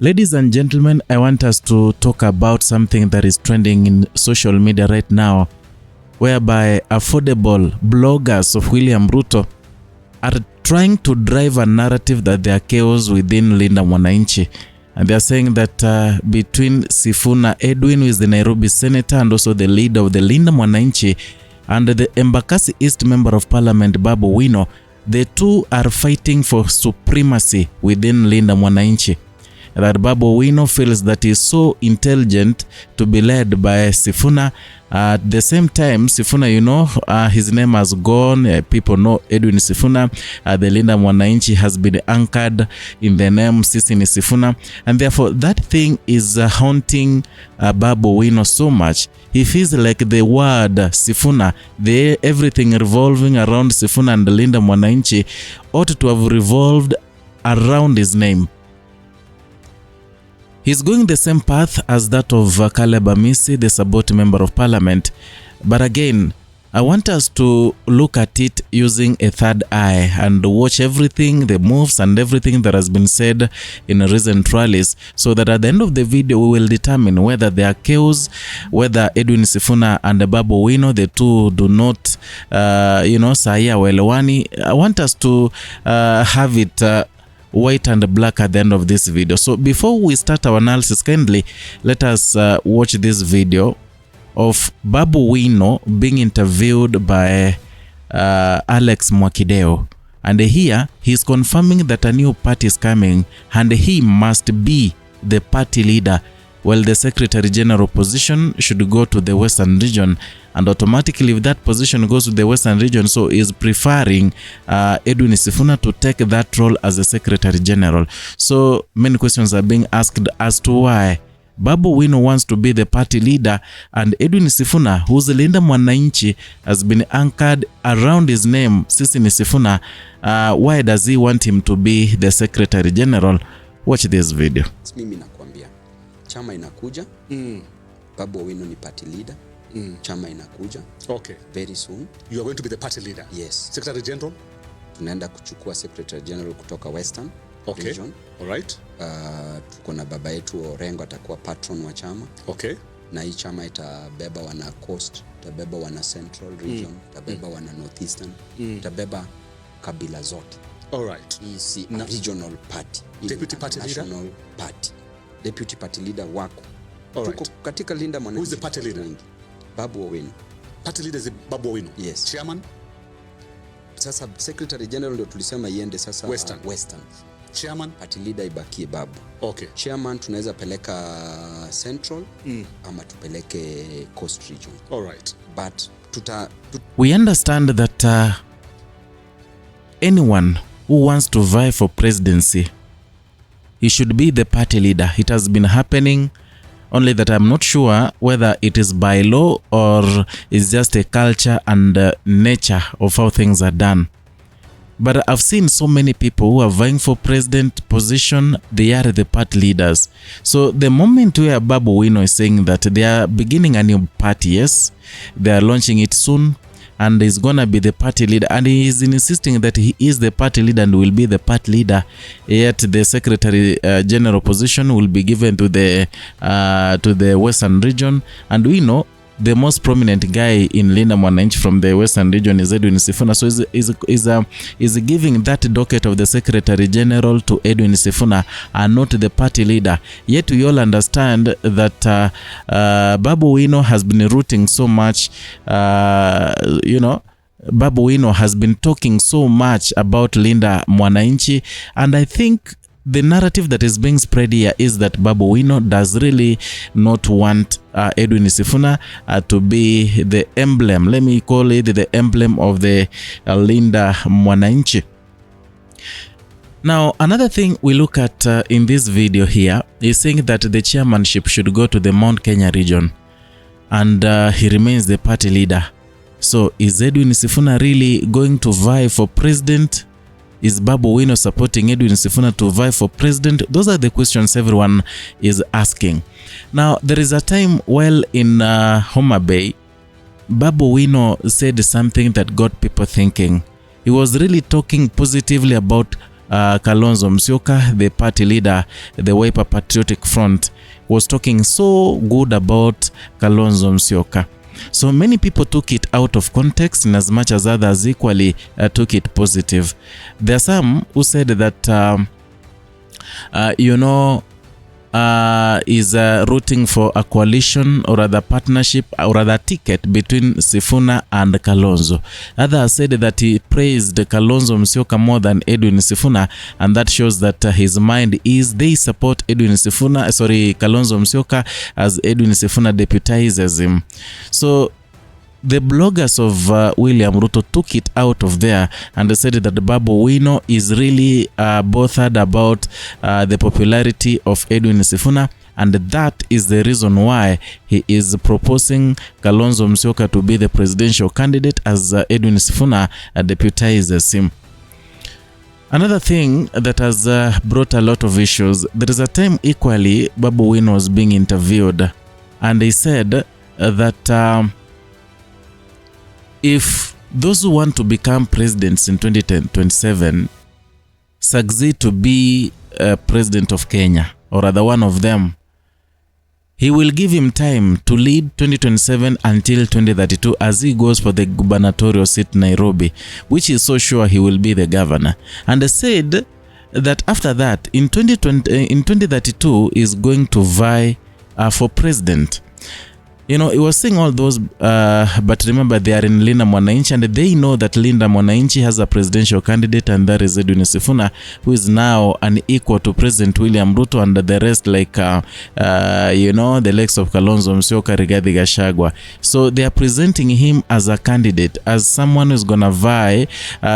Ladies and gentlemen, I want us to talk about something that is trending in social media right now, whereby affordable bloggers of William Ruto are trying to drive a narrative that there are chaos within Linda Mwananchi. And they are saying that between Sifuna Edwin, who is the Nairobi senator and also the leader of the Linda Mwananchi, and the Embakasi East member of parliament Babu Owino, the two are fighting for supremacy within Linda Mwananchi. That Babu Owino feels that he is so intelligent to be led by Sifuna. At the same time, Sifuna, you know, his name has gone. People know Edwin Sifuna. The Linda Mwananchi has been anchored in the name Sisi ni Sifuna. And therefore, that thing is haunting Babu Owino so much. He feels like the word Sifuna, everything revolving around Sifuna and Linda Mwananchi ought to have revolved around his name. He's going the same path as that of Caleb Amisi, the Saboti member of parliament. But again, I want us to look at it using a third eye and watch everything, the moves and everything that has been said in recent rallies, so that at the end of the video, we will determine whether there are chaos, whether Edwin Sifuna and Babu Owino, the two do not, Saya Welewani. I want us to have it white and black at the end of this video. So before we start our analysis, kindly let us watch this video of Babu Owino being interviewed by Alex Mwakideo, and here he's confirming that a new party is coming and he must be the party leader, while the Secretary General position should go to the Western region. And automatically if that position goes to the Western region, so is preferring Edwin Sifuna to take that role as the Secretary General. So many questions are being asked as to why Babu Owino wants to be the party leader and Edwin Sifuna, whose Linda Mwananchi has been anchored around his name, Sisi ni Sifuna, why does he want him to be the Secretary General? Watch this video. Mimi nakwambia chama inakuja, Babu Owino ni party leader. Chama inakuja. Okay. Very soon. You are going to be the party leader? Yes. Secretary General? Tunaenda kuchukua Secretary General kutoka Western region. Alright. Tuko na baba yetu Orengo atakuwa patron wa chama. Okay. Na hii chama itabeba wana Coast, itabeba wana Central region, itabeba wana Northeastern, itabeba kabila zote. Alright. Hii si regional party. Deputy party leader? National party. Deputy party leader wako. Alright. Tuko katika Linda Mwananchi. Who is the party leader? Babu Owino. Party leader is Babu Owino? Yes. Chairman? Sasa Secretary General ndio tulisema iende sasa Western. Chairman? Party leader ibakie Babu. Okay. Chairman tunaweza peleka Central ama tupeleke Coast region. Alright. But we understand that anyone who wants to vie for presidency, he should be the party leader. It has been happening, only that I'm not sure whether it is by law or it's just a culture and nature of how things are done. But I've seen so many people who are vying for president position, they are the party leaders. So the moment where Babu Owino is saying that they are beginning a new party, yes, they are launching it soon, and he's gonna be the party leader, and he is insisting that he is the party leader and will be the party leader, yet the Secretary General position will be given to the Western region. And we know the most prominent guy in Linda Mwananchi from the Western region is Edwin Sifuna. So is giving that docket of the Secretary General to Edwin Sifuna and not the party leader. Yet we all understand that Babu Owino has been rooting so much, Babu Owino has been talking so much about Linda Mwananchi, and I think the narrative that is being spread here is that Babu Owino does really not want Edwin Sifuna to be the emblem, let me call it the emblem of the Linda Mwananchi. Now, another thing we look at in this video here is saying that the chairmanship should go to the Mount Kenya region, and he remains the party leader. So is Edwin Sifuna really going to vie for president? Is Babu Owino supporting Edwin Sifuna to vie for president? Those are the questions everyone is asking. Now, there is a time while in Homa Bay, Babu Owino said something that got people thinking. He was really talking positively about Kalonzo Musyoka, the party leader, the Wiper Patriotic Front, was talking so good about Kalonzo Musyoka. So many people took it out of context, in as much as others equally took it positive. There are some who said that, is rooting for a coalition or rather partnership or rather ticket between Sifuna and Kalonzo. Others said that he praised Kalonzo Musyoka more than Edwin Sifuna, and that shows that his mind is they support Kalonzo Musyoka as Edwin Sifuna deputizes him. So the bloggers of William Ruto took it out of there and they said that Babu Owino is really bothered about the popularity of Edwin Sifuna, and that is the reason why he is proposing Kalonzo Musyoka to be the presidential candidate as Edwin Sifuna deputizes him. Another thing that has brought a lot of issues, there is a time equally Babu Owino was being interviewed and he said that if those who want to become presidents in 2027 succeed to be president of Kenya, or rather one of them, he will give him time to lead 2027 until 2032 as he goes for the gubernatorial seat in Nairobi, which is so sure he will be the governor. And they said that after that, in 2032, is going to vie for president. You know, he was saying all those, but remember they are in Linda Mwananchi, and they know that Linda Mwananchi has a presidential candidate, and that is Edwin Sifuna, who is now an equal to President William Ruto and the rest, like, the likes of Kalonzo Musyoka, Rigathi Gachagua. So they are presenting him as a candidate, as someone who's going to vie,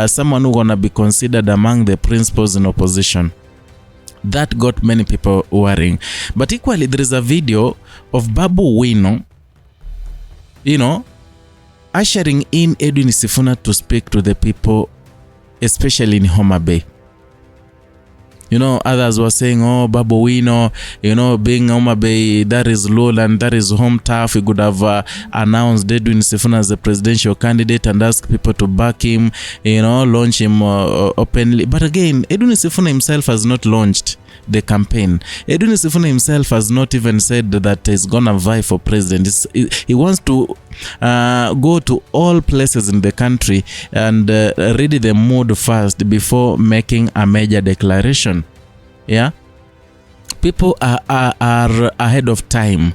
someone who's going to be considered among the principals in opposition. That got many people worrying. But equally, there is a video of Babu Owino, ushering in Edwin Sifuna to speak to the people, especially in Homa Bay. Others were saying, oh, Babu Owino, being Homa Bay, that is lowland, that is home turf. He could have announced Edwin Sifuna as a presidential candidate and ask people to back him, launch him openly. But again, Edwin Sifuna himself has not launched the campaign. Edwin Sifuna himself has not even said that he's gonna vie for president. He wants to go to all places in the country and read the mood first before making a major declaration. Yeah, people are ahead of time.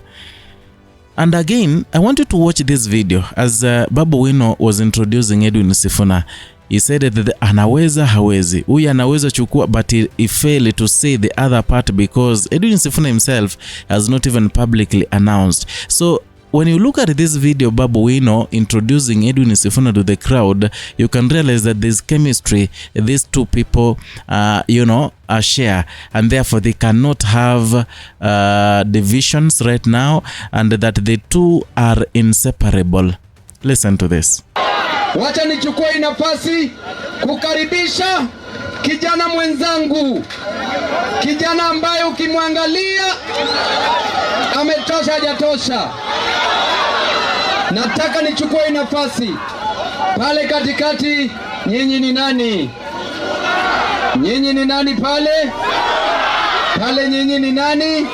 And again, I want you to watch this video as Babu Owino was introducing Edwin Sifuna. He said that anaweza hawezi. Huyu anaweza chukua, but he failed to say the other part because Edwin Sifuna himself has not even publicly announced. So when you look at this video, Babu Owino introducing Edwin Sifuna to the crowd, you can realize that there's chemistry. These two people, share, and therefore they cannot have divisions right now, and that the two are inseparable. Listen to this. Wacha nichukue nafasi kukaribisha kijana mwenzangu, kijana ambaye ukimwangalia ametosha hajatosha. Nataka nichukue nafasi pale katikati. Nyinyi ni nani? Nyinyi ni nani pale? Pale nyinyi ni nani?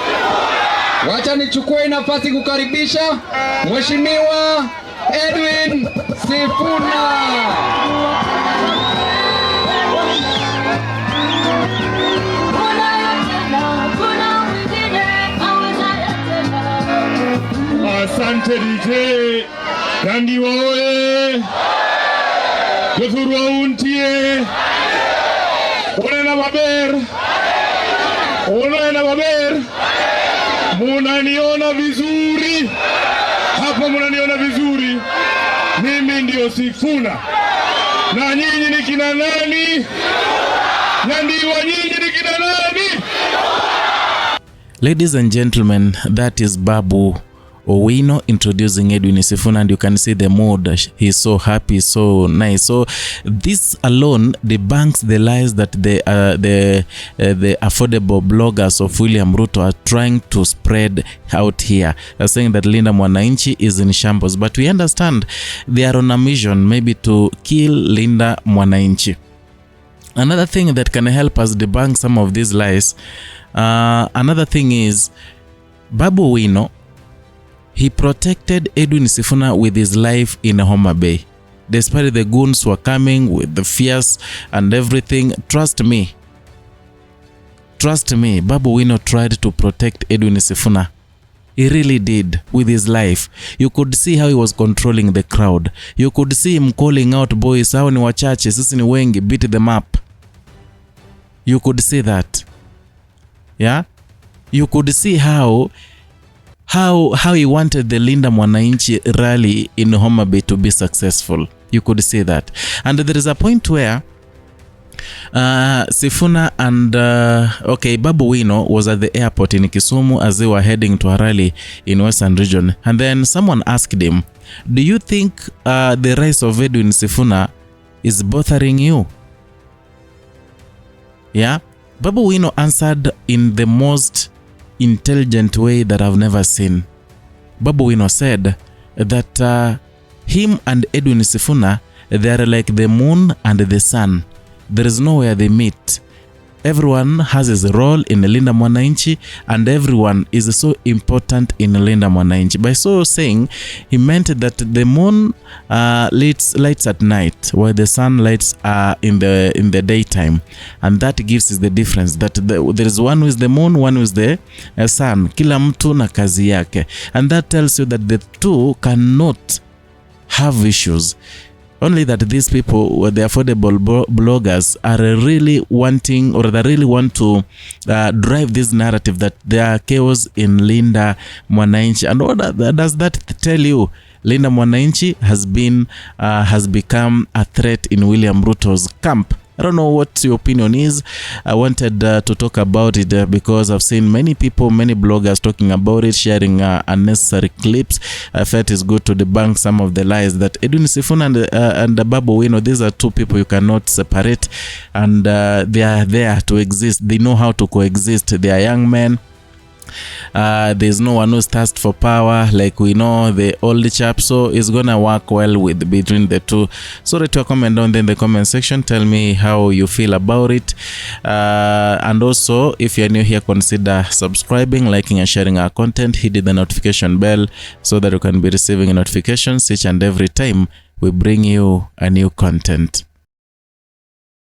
Wacha nichukue nafasi kukaribisha Mheshimiwa Edwin Sifuna. Asante DJ Kandi waoye Jothurwa untie Onena baber Munaniona vizuri. Hapa munaniona vizuri. Mimi ndio Sifuna. Na nyinyi ni kina nani? Na ndio nyinyi ni kina nani? Ladies and gentlemen, that is Babu Owino introducing Edwin Sifuna, and you can see the mood. He's so happy, so nice. So this alone debunks the lies that the affordable bloggers of William Ruto are trying to spread out here. They're saying that Linda Mwananchi is in shambles, but we understand they are on a mission maybe to kill Linda Mwananchi. Another thing that can help us debunk some of these lies, another thing is Babu Owino, he protected Edwin Sifuna with his life in Homa Bay. Despite the goons were coming with the fears and everything, trust me, Babu Owino tried to protect Edwin Sifuna. He really did with his life. You could see how he was controlling the crowd. You could see him calling out, boys, hao ni wachache, sisi ni wengi, beat them up. You could see that. Yeah? You could see how he wanted the Linda Mwananchi rally in Homa Bay to be successful. You could see that. And there is a point where Sifuna and Babu Owino was at the airport in Kisumu as they were heading to a rally in Western region, and then someone asked him, do you think the rise of Edwin Sifuna is bothering you? Yeah, Babu Owino answered in the most intelligent way that I've never seen. Babu Owino said that him and Edwin Sifuna, they are like the moon and the sun. There is nowhere they meet. Everyone has his role in Linda Mwananchi, and everyone is so important in Linda Mwananchi. By so saying, he meant that the moon lights at night, while the sun lights in the daytime, and that gives us the difference that there is one with the moon, one with the sun. Kila mtu na kazi yake, and that tells you that the two cannot have issues. Only that these people, the affordable bloggers, are really wanting, or they really want to drive this narrative that there are chaos in Linda Mwananchi. And what does that tell you? Linda Mwananchi has become a threat in William Ruto's camp. I don't know what your opinion is. I wanted to talk about it because I've seen many people, many bloggers talking about it, sharing unnecessary clips. I felt it's good to debunk some of the lies that Edwin Sifuna and Babu Owino, these are two people you cannot separate, and they are there to exist. They know how to coexist. They are young men. There's no one who's thirst for power like we know the old chap, so it's gonna work well with between the two. So write your comment down there in the comment section. Tell me how you feel about it, and also if you're new here, consider subscribing, liking and sharing our content. Hit the notification bell so that you can be receiving notifications each and every time we bring you a new content.